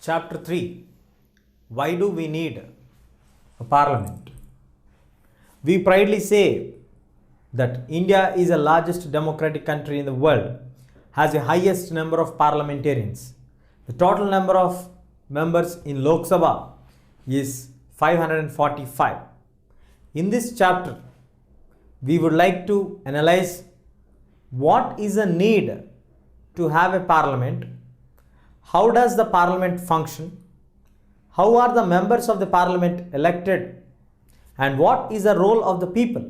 Chapter 3. Why do we need a parliament? We proudly say that India is the largest democratic country in the world, has the highest number of parliamentarians. The total number of members in Lok Sabha is 545. In this chapter, we would like to analyze what is the need to have a parliament, how does the parliament function, how are the members of the parliament elected, and what is the role of the people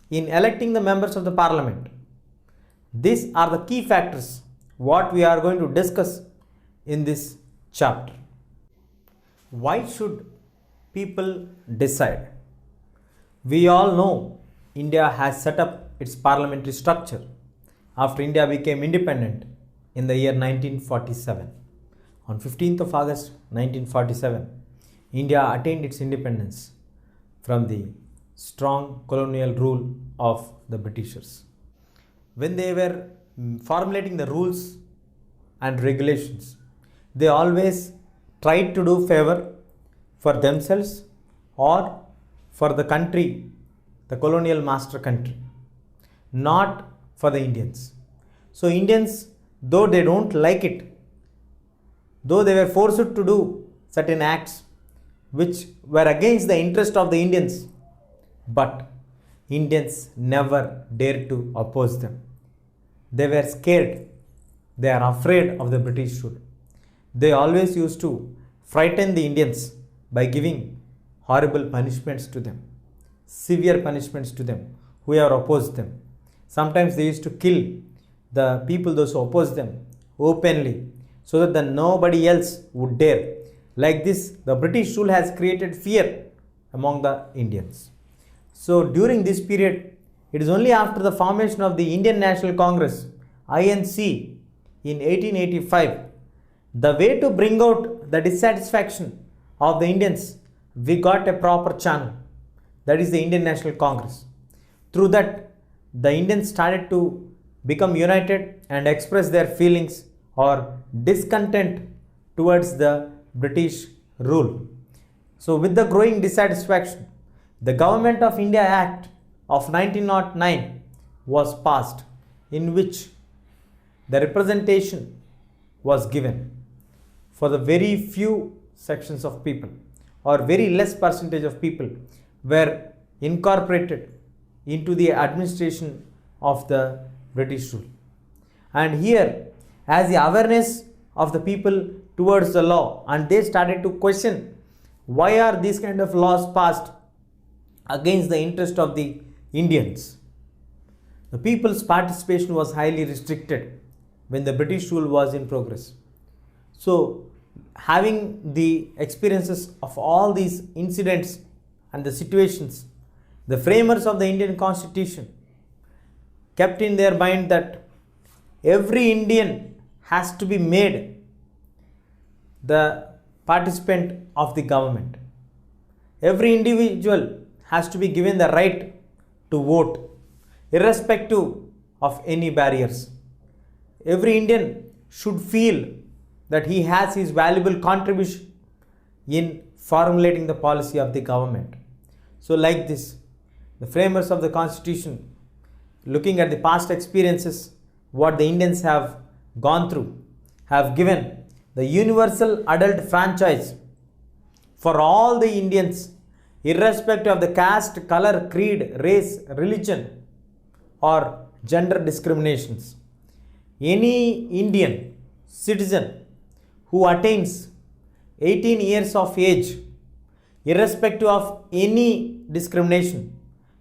in electing the members of the parliament. These are the key factors what we are going to discuss in this chapter. Why should people decide? We all know India has set up its parliamentary structure after India became independent in the year 1947. On 15th of August 1947, India attained its independence from the strong colonial rule of the Britishers. When they were formulating the rules and regulations, they always tried to do favor for themselves or for the country, the colonial master country, not for the Indians. So Indians, though they don't like it, though they were forced to do certain acts which were against the interest of the Indians, but Indians never dared to oppose them. They were scared. They are afraid of the British rule. They always used to frighten the Indians by giving horrible punishments to them, severe punishments to them who have opposed them. Sometimes they used to kill the people those who opposed them openly, so that then nobody else would dare. Like this, the British rule has created fear among the Indians. So during this period, it is only after the formation of the Indian National Congress, INC, in 1885, the way to bring out the dissatisfaction of the Indians, we got a proper channel. That is the Indian National Congress. Through that, the Indians started to become united and express their feelings or discontent towards the British rule. So with the growing dissatisfaction, the Government of India Act of 1909 was passed, in which the representation was given for the very few sections of people, or very less percentage of people were incorporated into the administration of the British rule. And here, as the awareness of the people towards the law, and they started to question why are these kind of laws passed against the interest of the Indians. The people's participation was highly restricted when the British rule was in progress. So having the experiences of all these incidents and the situations, the framers of the Indian Constitution kept in their mind that every Indian has to be made the participant of the government. Every individual has to be given the right to vote, irrespective of any barriers. Every Indian should feel that he has his valuable contribution in formulating the policy of the government. So like this, the framers of the Constitution, looking at the past experiences, what the Indians have gone through, have given the universal adult franchise for all the Indians, irrespective of the caste, color, creed, race, religion, or gender discriminations. Any Indian citizen who attains 18 years of age, irrespective of any discrimination,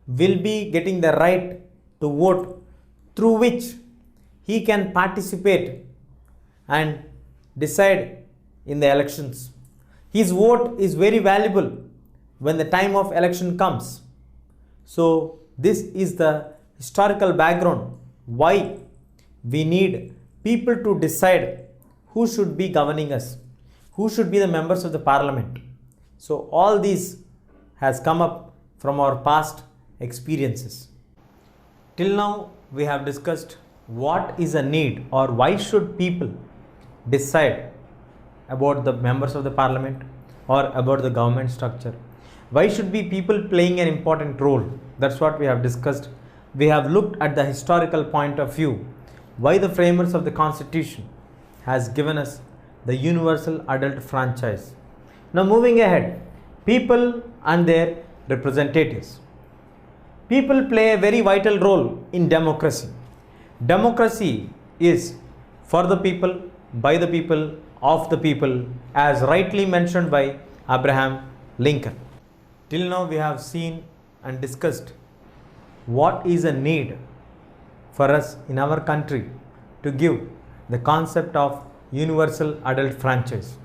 will be getting the right to vote, through which he can participate and decide in the elections. His vote is very valuable when the time of election comes. So this is the historical background why we need people to decide who should be governing us, who should be the members of the parliament. So all these has come up from our past experiences. Till now we have discussed what is a need, or why should people decide about the members of the parliament or about the government structure? Why should be people playing an important role? That's what we have discussed. We have looked at the historical point of view, why the framers of the constitution has given us the universal adult franchise. Now moving ahead, people and their representatives. People play a very vital role in democracy. Democracy is for the people, by the people, of the people, as rightly mentioned by Abraham Lincoln. Till now we have seen and discussed what is a need for us in our country to give the concept of universal adult franchise.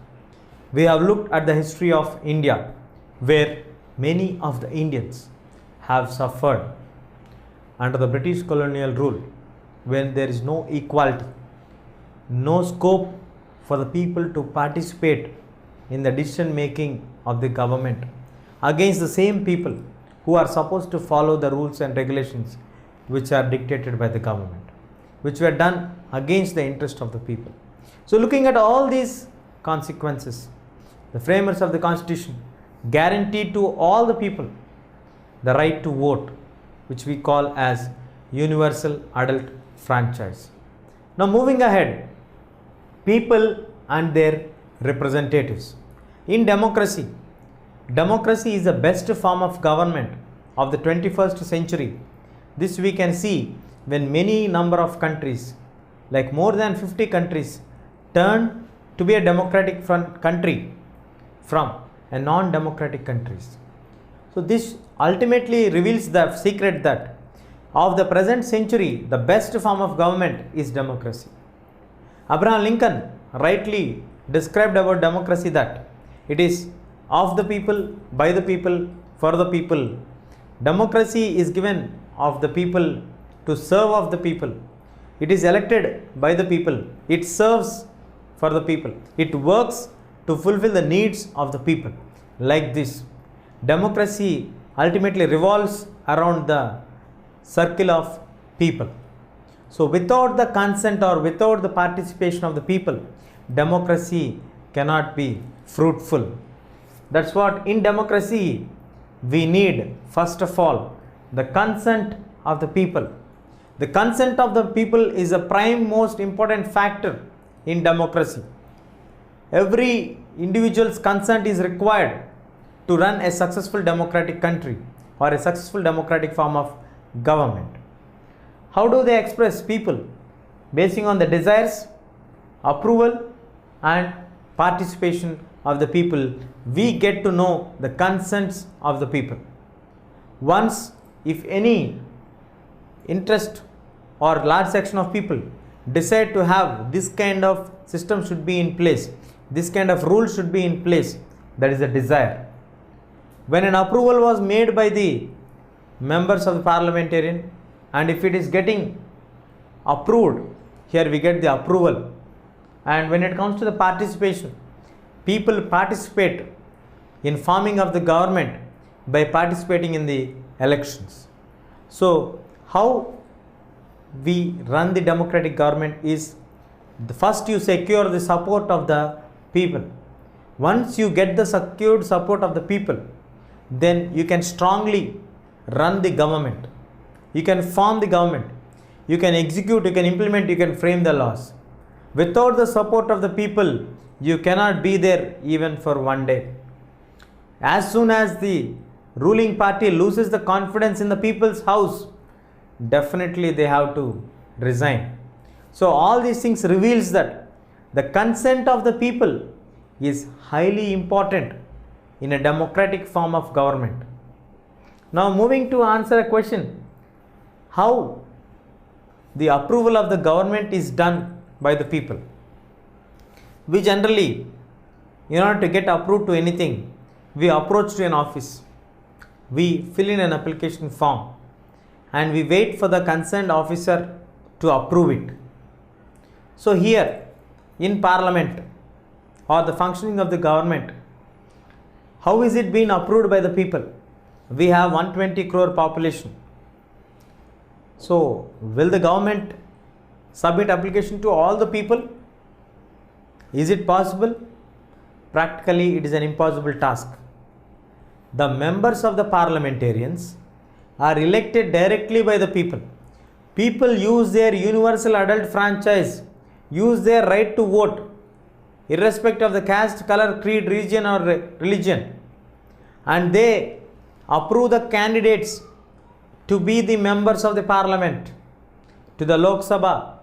We have looked at the history of India, where many of the Indians have suffered under the British colonial rule, when there is no equality, no scope for the people to participate in the decision making of the government against the same people who are supposed to follow the rules and regulations which are dictated by the government, which were done against the interest of the people. So looking at all these consequences, the framers of the constitution guaranteed to all the people the right to vote, which we call as universal adult franchise. Now moving ahead, people and their representatives. In democracy, democracy is the best form of government of the 21st century. This we can see when many number of countries, like more than 50 countries, turn to be a democratic country from a non-democratic countries. So this ultimately reveals the secret that of the present century, the best form of government is democracy. Abraham Lincoln rightly described about democracy that it is of the people, by the people, for the people. Democracy is given of the people to serve of the people. It is elected by the people. It serves for the people. It works to fulfill the needs of the people. Like this, democracy ultimately revolves around the circle of people. So without the consent or without the participation of the people, democracy cannot be fruitful. That's what in democracy we need, first of all, the consent of the people. The consent of the people is a prime most important factor in democracy. Every individual's consent is required to run a successful democratic country or a successful democratic form of government. How do they express people? Basing on the desires, approval and participation of the people, we get to know the consents of the people. Once, if any interest or large section of people decide to have this kind of system should be in place, this kind of rule should be in place, that is a desire. When an approval was made by the members of the parliamentarian, and if it is getting approved, here we get the approval. And when it comes to the participation, people participate in forming of the government by participating in the elections. So how we run the democratic government is, the first you secure the support of the people. Once you get the secured support of the people, then you can strongly run the government. You can form the government. You can execute, you can implement, you can frame the laws. Without the support of the people, you cannot be there even for one day. As soon as the ruling party loses the confidence in the people's house, definitely they have to resign. So all these things reveals that the consent of the people is highly important in a democratic form of government. Now moving to answer a question, how the approval of the government is done by the people. We generally, in order to get approved to anything, we approach to an office, we fill in an application form and we wait for the concerned officer to approve it. So here in parliament or the functioning of the government, how is it being approved by the people? We have 120 crore population. So will the government submit application to all the people? Is it possible? practically it is an impossible task. The members of the parliamentarians are elected directly by the people. People use their universal adult franchise, use their right to vote, irrespective of the caste, color, creed, region or religion, and they approve the candidates to be the members of the parliament, to the Lok Sabha,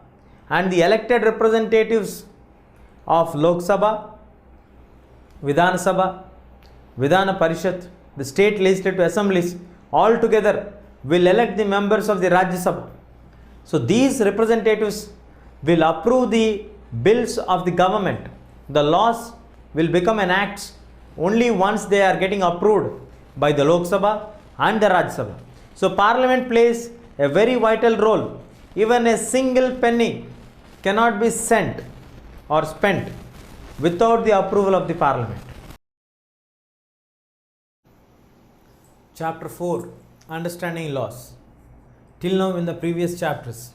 and the elected representatives of Lok Sabha, Vidhan Sabha, Vidhana Parishad, the state legislative assemblies, all together will elect the members of the Rajya Sabha. So these representatives will approve the bills of the government. The laws will become an act only once they are getting approved by the Lok Sabha and the Rajya Sabha. So parliament plays a very vital role. Even a single penny cannot be sent or spent without the approval of the parliament. Chapter 4, Understanding Laws. Till now in the previous chapters,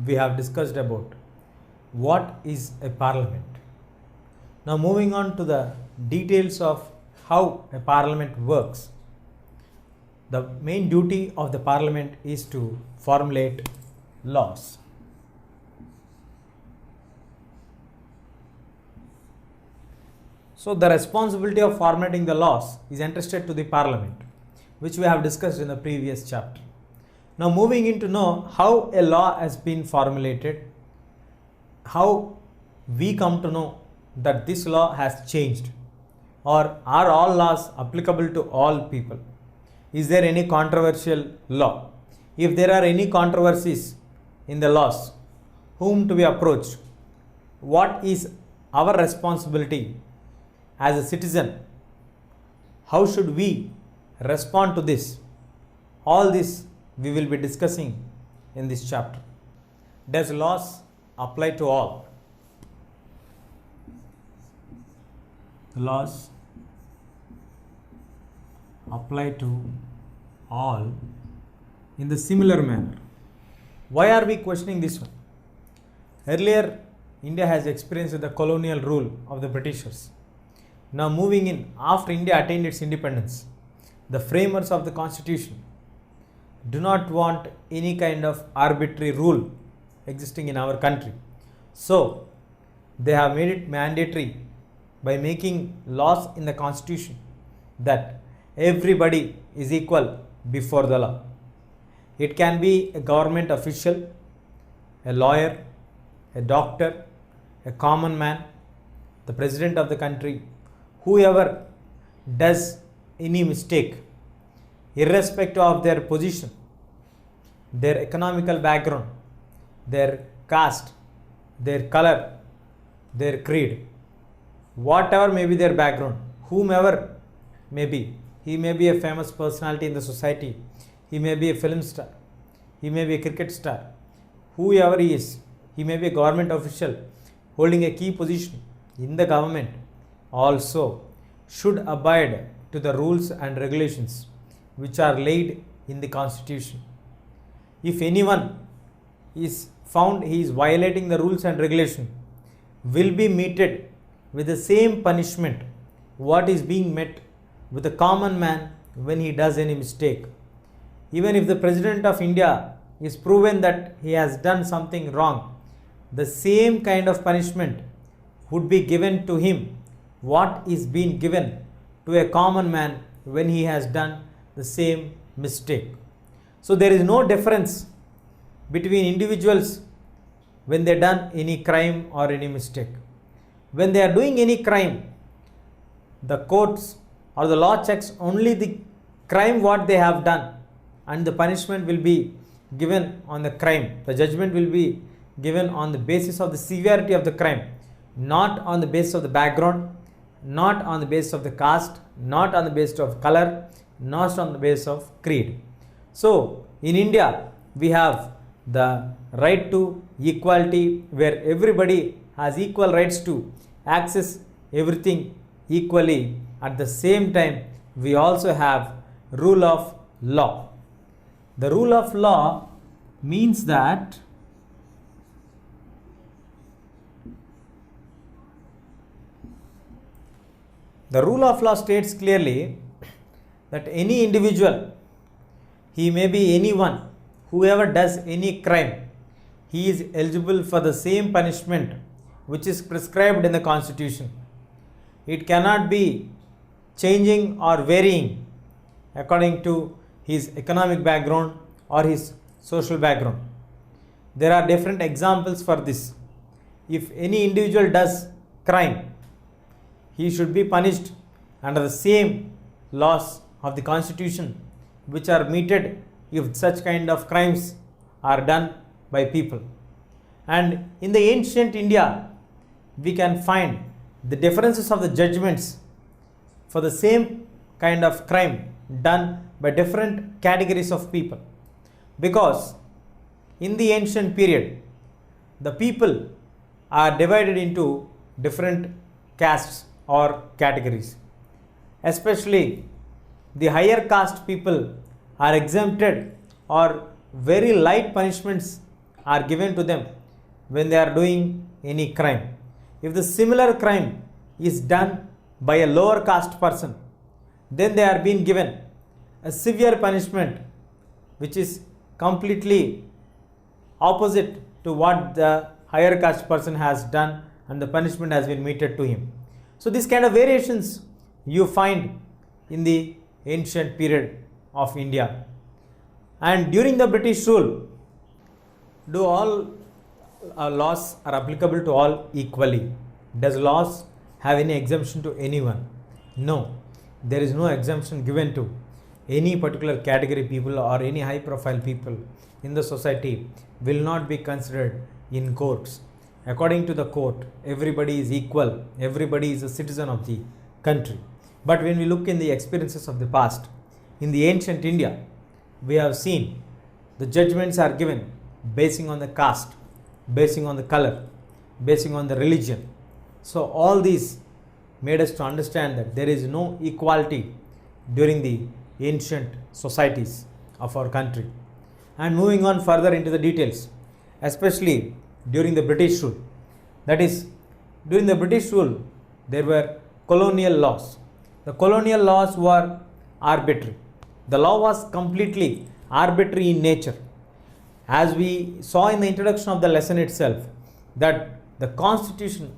we have discussed about what is a parliament. Now moving on to the details of how a parliament works. The main duty of the parliament is to formulate laws. So the responsibility of formulating the laws is entrusted to the parliament, which we have discussed in the previous chapter. Now moving in to know how a law has been formulated, how we come to know that this law has changed, or are all laws applicable to all people? Is there any controversial law? If there are any controversies in the laws, whom to be approached? What is our responsibility as a citizen? How should we respond to this? All this we will be discussing in this chapter. Does laws apply to all? Laws apply to all in the similar manner. Why are we questioning this one? Earlier, India has experienced the colonial rule of the Britishers. Now moving in, after India attained its independence, the framers of the constitution do not want any kind of arbitrary rule existing in our country. So they have made it mandatory by making laws in the constitution that everybody is equal before the law. It can be a government official, a lawyer, a doctor, a common man, the president of the country, whoever does any mistake, irrespective of their position, their economical background, their caste, their color, their creed, whatever may be their background, whomever may be, he may be a famous personality in the society, he may be a film star, he may be a cricket star, whoever he is, he may be a government official holding a key position in the government, also should abide to the rules and regulations which are laid in the constitution. If anyone is found he is violating the rules and regulation, will be meted with the same punishment what is being met with a common man when he does any mistake. Even if the President of India is proven that he has done something wrong, the same kind of punishment would be given to him what is being given to a common man when he has done the same mistake. So there is no difference between individuals when they done any crime or any mistake. When they are doing any crime, the courts or the law checks only the crime what they have done, and the punishment will be given on the crime. The judgment will be given on the basis of the severity of the crime, not on the basis of the background, not on the basis of the caste, not on the basis of color, not on the basis of creed. So in India we have the right to equality, where everybody has equal rights to access everything equally. At the same time, we also have rule of law. The rule of law means that The rule of law states clearly that any individual, he may be anyone, whoever does any crime, he is eligible for the same punishment which is prescribed in the Constitution. It cannot be changing or varying according to his economic background or his social background. There are different examples for this. If any individual does crime, he should be punished under the same laws of the Constitution which are meted if such kind of crimes are done by people. And in the ancient India, we can find the differences of the judgments for the same kind of crime done by different categories of people. Because in the ancient period, the people are divided into different castes or categories. Especially the higher caste people are exempted, or very light punishments are given to them when they are doing any crime. If the similar crime is done by a lower caste person, then they are being given a severe punishment which is completely opposite to what the higher caste person has done, and the punishment has been meted to him. So this kind of variations you find in the ancient period of India. And during the British rule, do all laws are applicable to all equally? Does laws have any exemption to anyone? No, there is no exemption given to any particular category people or any high profile people in the society will not be considered in courts. According to the court, everybody is equal, everybody is a citizen of the country. But when we look in the experiences of the past, in the ancient India, we have seen the judgments are given basing on the caste, basing on the color, basing on the religion. So all these made us to understand that there is no equality during the ancient societies of our country. And moving on further into the details, especially during the British rule, that is, during the British rule, there were colonial laws. The colonial laws were arbitrary. The law was completely arbitrary in nature. As we saw in the introduction of the lesson itself, that the Constitution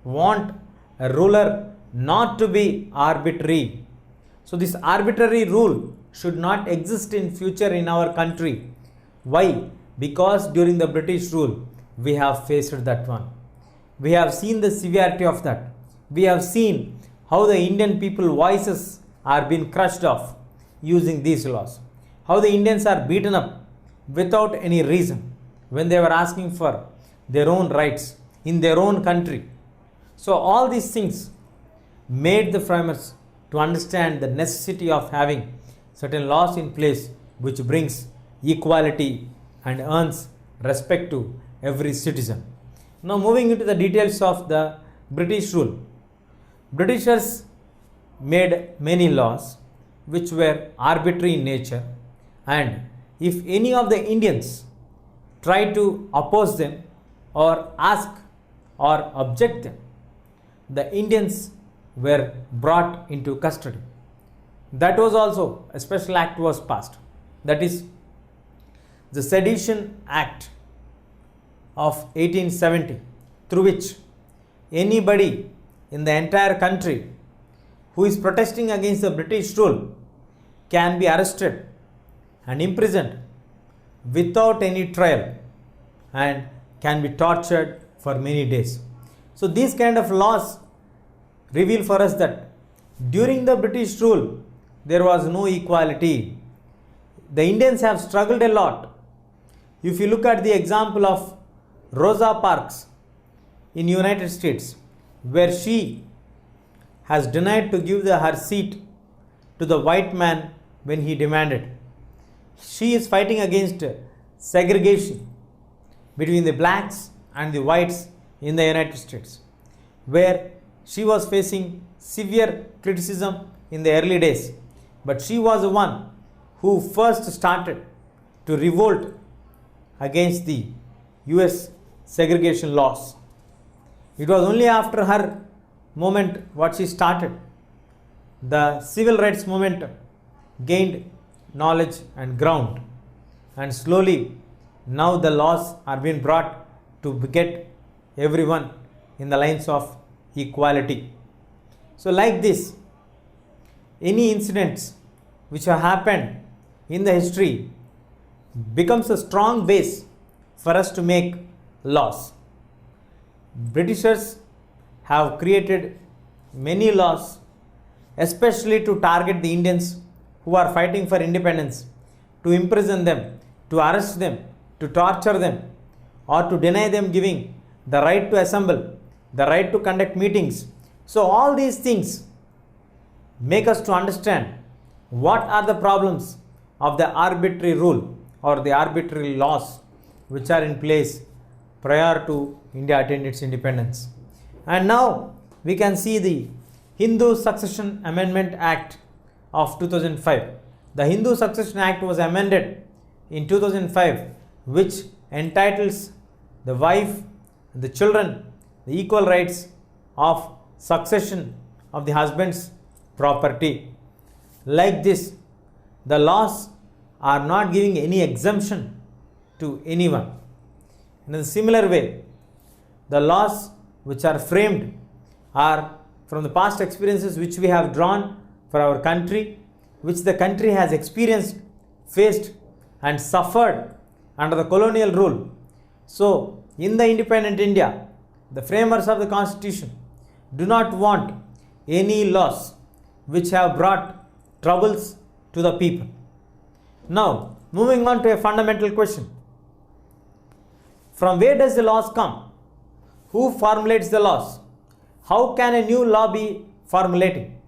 want a ruler not to be arbitrary. So this arbitrary rule should not exist in future in our country. Why? Because during the British rule, we have faced that one. We have seen the severity of that. We have seen how the Indian people voices are being crushed off using these laws. How the Indians are beaten up without any reason when they were asking for their own rights in their own country. So all these things made the framers to understand the necessity of having certain laws in place which brings equality and earns respect to every citizen. Now moving into the details of the British rule. Britishers made many laws which were arbitrary in nature, and if any of the Indians tried to oppose them or ask or object them, the Indians were brought into custody. That was also a special act was passed, that is the Sedition Act of 1870, through which anybody in the entire country who is protesting against the British rule can be arrested and imprisoned without any trial and can be tortured for many days. So these kind of laws reveal for us that during the British rule there was no equality. The Indians have struggled a lot. If you look at the example of Rosa Parks in United States, where she has denied to give her seat to the white man when he demanded. She is fighting against segregation between the blacks and the whites in the United States, where she was facing severe criticism in the early days. But she was the one who first started to revolt against the US segregation laws. It was only after her moment what she started the civil rights movement gained knowledge and ground, and slowly now the laws are being brought to get everyone in the lines of equality. So like this, any incidents which have happened in the history becomes a strong base for us to make laws. Britishers have created many laws, especially to target the Indians who are fighting for independence, to imprison them, to arrest them, to torture them, or to deny them giving the right to assemble, the right to conduct meetings. So all these things make us to understand what are the problems of the arbitrary rule or the arbitrary laws which are in place prior to India attained its independence. And now we can see the Hindu Succession Amendment Act of 2005. The Hindu Succession Act was amended in 2005, which entitles the wife and the children the equal rights of succession of the husband's property. Like this, the laws are not giving any exemption to anyone. In a similar way, the laws which are framed are from the past experiences which we have drawn for our country, which the country has experienced, faced, and suffered under the colonial rule. So, in the independent India, the framers of the constitution do not want any laws which have brought troubles to the people. Now, moving on to a fundamental question. From where does the laws come? Who formulates the laws? How can a new law be formulating?